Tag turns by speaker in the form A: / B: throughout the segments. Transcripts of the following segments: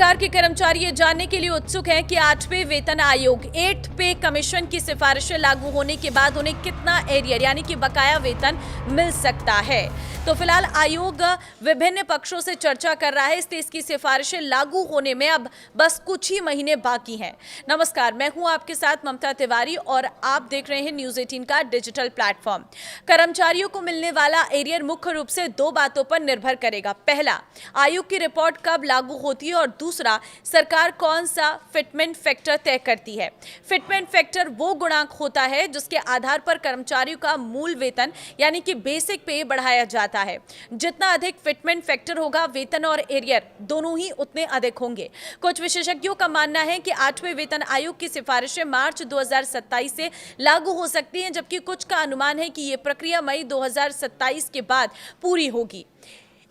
A: सरकार के कर्मचारी ये जानने के लिए उत्सुक हैं कि 8वें वेतन आयोग 8th पे कमीशन की सिफारिशें लागू होने के बाद उन्हें कितना एरियर यानी कि बकाया वेतन मिल सकता है। तो फिलहाल आयोग विभिन्न पक्षों से चर्चा कर रहा है, इसलिए इसकी सिफारिशें लागू होने में अब बस कुछ ही महीने बाकी हैं। नमस्कार, मैं हूं आपके साथ ममता तिवारी और आप देख रहे हैं न्यूज़ 18 का डिजिटल प्लेटफॉर्म। कर्मचारियों को मिलने वाला एरियर मुख्य रूप से दो बातों पर निर्भर करेगा। पहला, आयोग की रिपोर्ट कब लागू होती है और दूसरा, सरकार कौन सा फिटमेंट फैक्टर तय करती है। फिटमेंट फैक्टर वो गुणांक होता है जिसके आधार पर कर्मचारियों का मूल वेतन यानी कि बेसिक पे बढ़ाया जाता है। जितना अधिक फिटमेंट फैक्टर होगा, वेतन और एरियर दोनों ही उतने अधिक होंगे। कुछ विशेषज्ञों का मानना है कि 8वें वेतन आयोग की सिफारिशें मार्च 2027 से लागू हो सकती हैं, जबकि कुछ का अनुमान है कि ये प्रक्रिया मई 2027 के बाद पूरी होगी।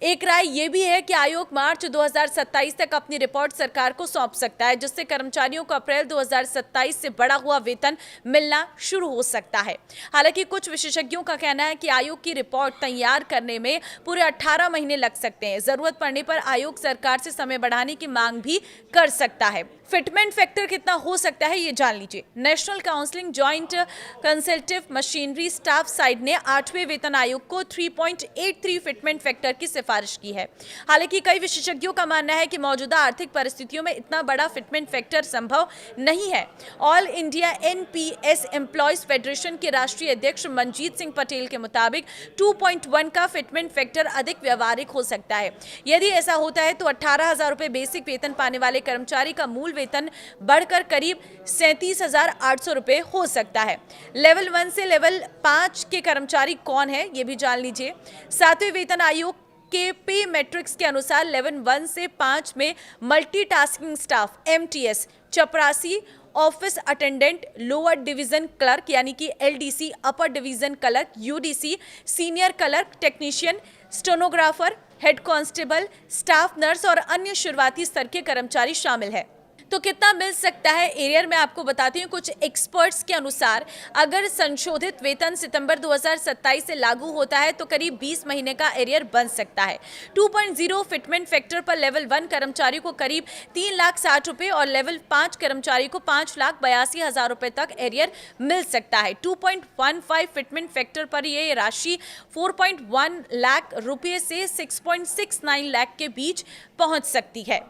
A: एक राय यह भी है कि आयोग मार्च 2027 तक अपनी रिपोर्ट सरकार को सौंप सकता है, जिससे कर्मचारियों को अप्रैल 2027 से बढ़ा हुआ वेतन मिलना शुरू हो सकता है। हालांकि कुछ विशेषज्ञों का कहना है कि आयोग की रिपोर्ट तैयार करने में पूरे 18 महीने लग सकते हैं। जरूरत पड़ने पर आयोग सरकार से समय बढ़ाने की मांग भी कर सकता है। फिटमेंट फैक्टर कितना हो सकता है, ये जान लीजिए। National counselling joint consultative machinery staff side ने 8वें वेतन आयोग को 3.83 फिटमेंट फैक्टर की सिफारिश की है। हालांकि कई विशेषज्ञों का मानना है कि मौजूदा आर्थिक परिस्थितियों में इतना बड़ा फिटमेंट फैक्टर संभव नहीं है। All India NPS employees federation के राष्ट्रीय अध्यक्ष मनजीत सिंह पटेल के मुताबिक 2.1 का फिटमेंट फैक्टर अधिक व्यवहारिक हो सकता है। यदि ऐसा होता है तो 18,000 रुपए बेसिक वेतन पाने वाले कर्मचारी का मूल वेतन बढ़कर करीब 37,800 रुपए हो सकता है। लेवल 1 से लेवल 5 के कर्मचारी कौन है, ये भी जान लीजिए। 7वें वेतन आयोग के पे मैट्रिक्स के अनुसार लेवल 1 से 5 में मल्टीटास्किंग स्टाफ एमटीएस, चपरासी, office attendant, lower division clerk यानी कि LDC, upper division clerk UDC, senior clerk, technician, stenographer, head constable, staff nurse और अन्य शुरुआती स्तर के कर्मचारी शामिल है। तो कितना मिल सकता है एरियर में आपको बताती हूँ। कुछ एक्सपर्ट्स के अनुसार अगर संशोधित वेतन सितंबर 2027 से लागू होता है तो करीब 20 महीने का एरियर बन सकता है। 2.0 फिटमेंट फैक्टर पर लेवल 1 कर्मचारी को करीब 3,60,000 रुपए और लेवल 5 कर्मचारी को 5,82,000 रुपए तक एरियर मिल सकता है। 2.15 फिटमेंट फैक्टर पर यह राशि 4.1 लाख रुपये से 6.69 लाख के बीच पहुंच सकती है।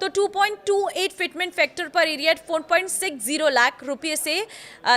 A: तो 2.28 फिटमेंट फैक्टर पर एरियर 4.60 लाख रुपये से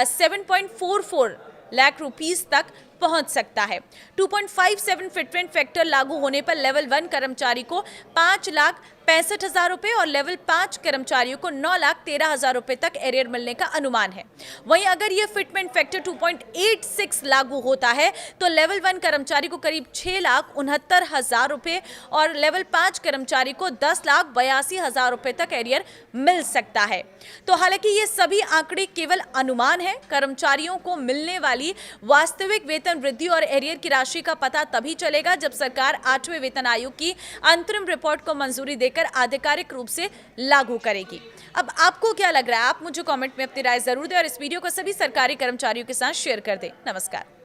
A: 7.44 लाख रुपीस तक पहुंच सकता है। 2.57 फिटमेंट फैक्टर लागू होने पर लेवल 1 कर्मचारी को 5,65,000 रुपए और लेवल 5 कर्मचारियों को 9,13,000 रुपए तक एरियर मिलने का अनुमान है। वहीं अगर यह फिटमेंट फैक्टर 2.86 लागू होता है तो लेवल 1 कर्मचारी को करीब 6,69,000 रुपए और लेवल 5 कर्मचारी को 10,82,000 रुपए तक एरियर मिल सकता है। तो हालांकि ये सभी आंकड़े केवल अनुमान है। कर्मचारियों को मिलने वाली वास्तविक वेतन वृद्धि और एरियर की राशि का पता तभी चलेगा जब सरकार 8वें वेतन आयोग की अंतरिम रिपोर्ट को मंजूरी देकर आधिकारिक रूप से लागू करेगी। अब आपको क्या लग रहा है, आप मुझे कमेंट में अपनी राय जरूर दें और इस वीडियो को सभी सरकारी कर्मचारियों के साथ शेयर कर दें। नमस्कार।